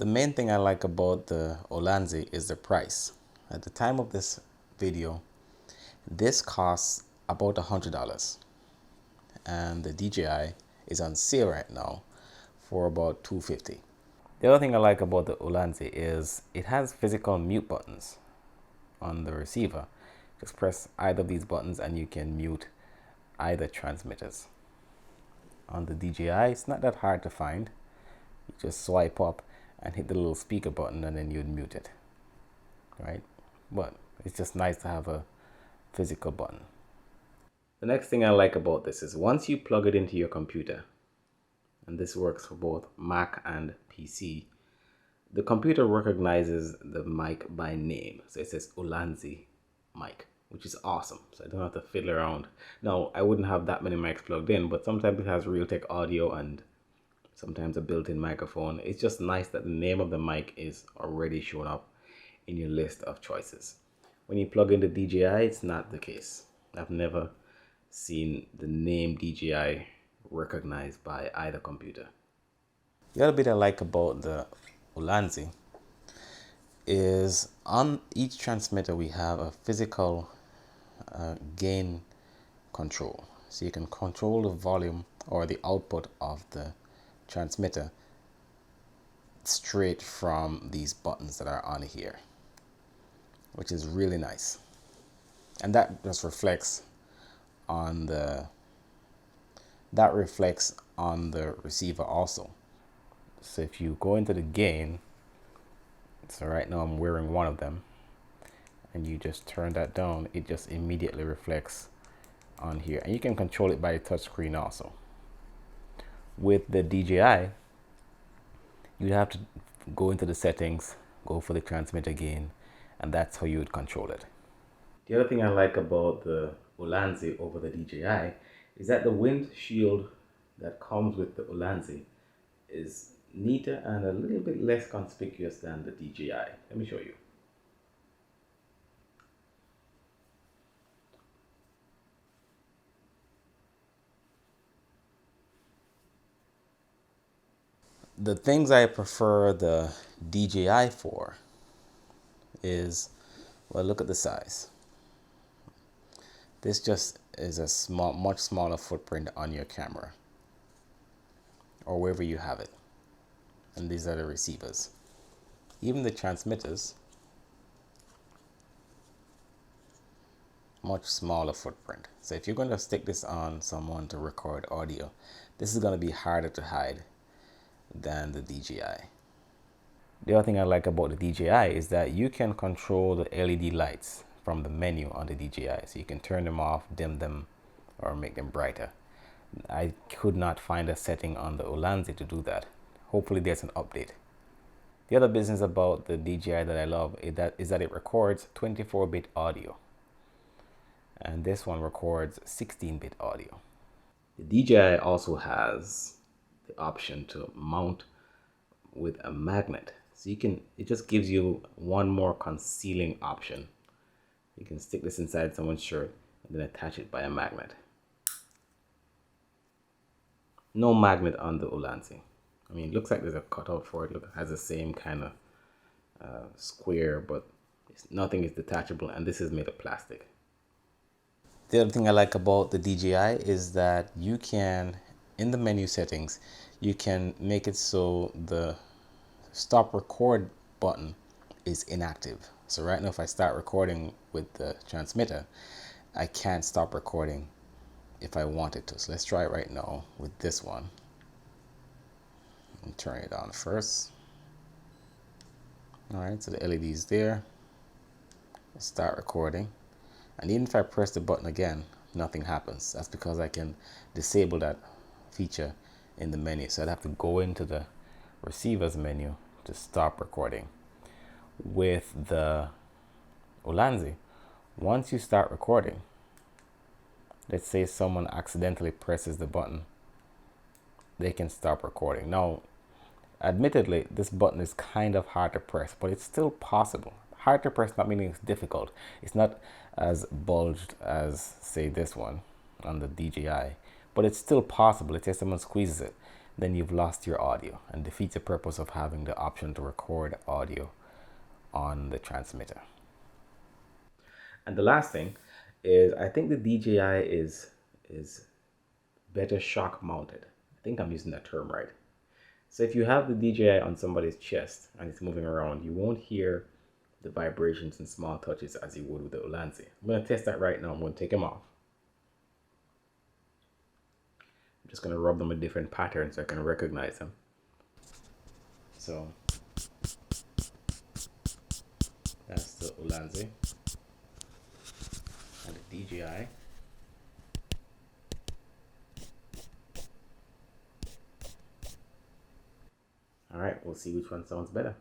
The main thing I like about the Ulanzi is the price. At the time of this video, this costs about $100, and the DJI is on sale right now for about $250. The other thing I like about the Ulanzi is it has physical mute buttons on the receiver. Just press either of these buttons and you can mute either transmitters. On the DJI, it's not that hard to find. You just swipe up and hit the little speaker button and then you'd mute it, right? But it's just nice to have a physical button. The next thing I like about this is once you plug it into your computer, and this works for both Mac and PC, the computer recognizes the mic by name. So it says Ulanzi Mic, which is awesome. So I don't have to fiddle around. Now, I wouldn't have that many mics plugged in, but sometimes it has Realtek audio and sometimes a built-in microphone. It's just nice that the name of the mic is already shown up in your list of choices. When you plug in the DJI, it's not the case. I've never seen the name DJI recognized by either computer. The other bit I like about the Ulanzi is on each transmitter we have a physical gain control. So you can control the volume or the output of the transmitter straight from these buttons that are on here, which is really nice. And that just reflects on the receiver also. So if you go into the gain, so right now I'm wearing one of them, and you just turn that down, it just immediately reflects on here, and you can control it by the touch screen also. With the DJI, you have to go into the settings, go for the transmitter gain, and that's how you would control it. The other thing I like about the Ulanzi over the DJI is that the windshield that comes with the Ulanzi is neater and a little bit less conspicuous than the DJI. Let me show you. The things I prefer the DJI for is, well, look at the size. This just is a much smaller footprint on your camera or wherever you have it. And these are the receivers. Even the transmitters, much smaller footprint. So if you're going to stick this on someone to record audio, this is going to be harder to hide than the DJI. The other thing I like about the DJI is that you can control the LED lights from the menu on the DJI. So you can turn them off, dim them, or make them brighter. I could not find a setting on the Ulanzi to do that. Hopefully there's an update. The other business about the DJI that I love is that it records 24-bit audio. And this one records 16-bit audio. The DJI also has the option to mount with a magnet. So it just gives you one more concealing option. You can stick this inside someone's shirt and then attach it by a magnet. No magnet on the Ulanzi. I mean, it looks like there's a cutout for it. Look, it has the same kind of square, but nothing is detachable, and this is made of plastic. The other thing I like about the DJI is that you can, in the menu settings, you can make it so the stop record button is inactive. So right now, if I start recording with the transmitter, I can't stop recording if I wanted to. So let's try it right now with this one. And turn it on first. All right, so the LED is there. Let's start recording. And even if I press the button again, nothing happens. That's because I can disable that feature in the menu. So I'd have to go into the receivers menu to stop recording. With the Ulanzi, once you start recording, let's say someone accidentally presses the button, they can stop recording. Now, admittedly, this button is kind of hard to press, but it's still possible. Hard to press not meaning it's difficult. It's not as bulged as, say, this one on the DJI, but it's still possible. Let's say someone squeezes it. then you've lost your audio and defeats the purpose of having the option to record audio on the transmitter. And the last thing is, I think the DJI is better shock mounted. I think I'm using that term right. So if you have the DJI on somebody's chest and it's moving around, you won't hear the vibrations and small touches as you would with the Ulanzi. I'm going to test that right now. I'm going to take them off. I'm just going to rub them with different patterns so I can recognize them. So that's the Ulanzi and the DJI. All right, we'll see which one sounds better.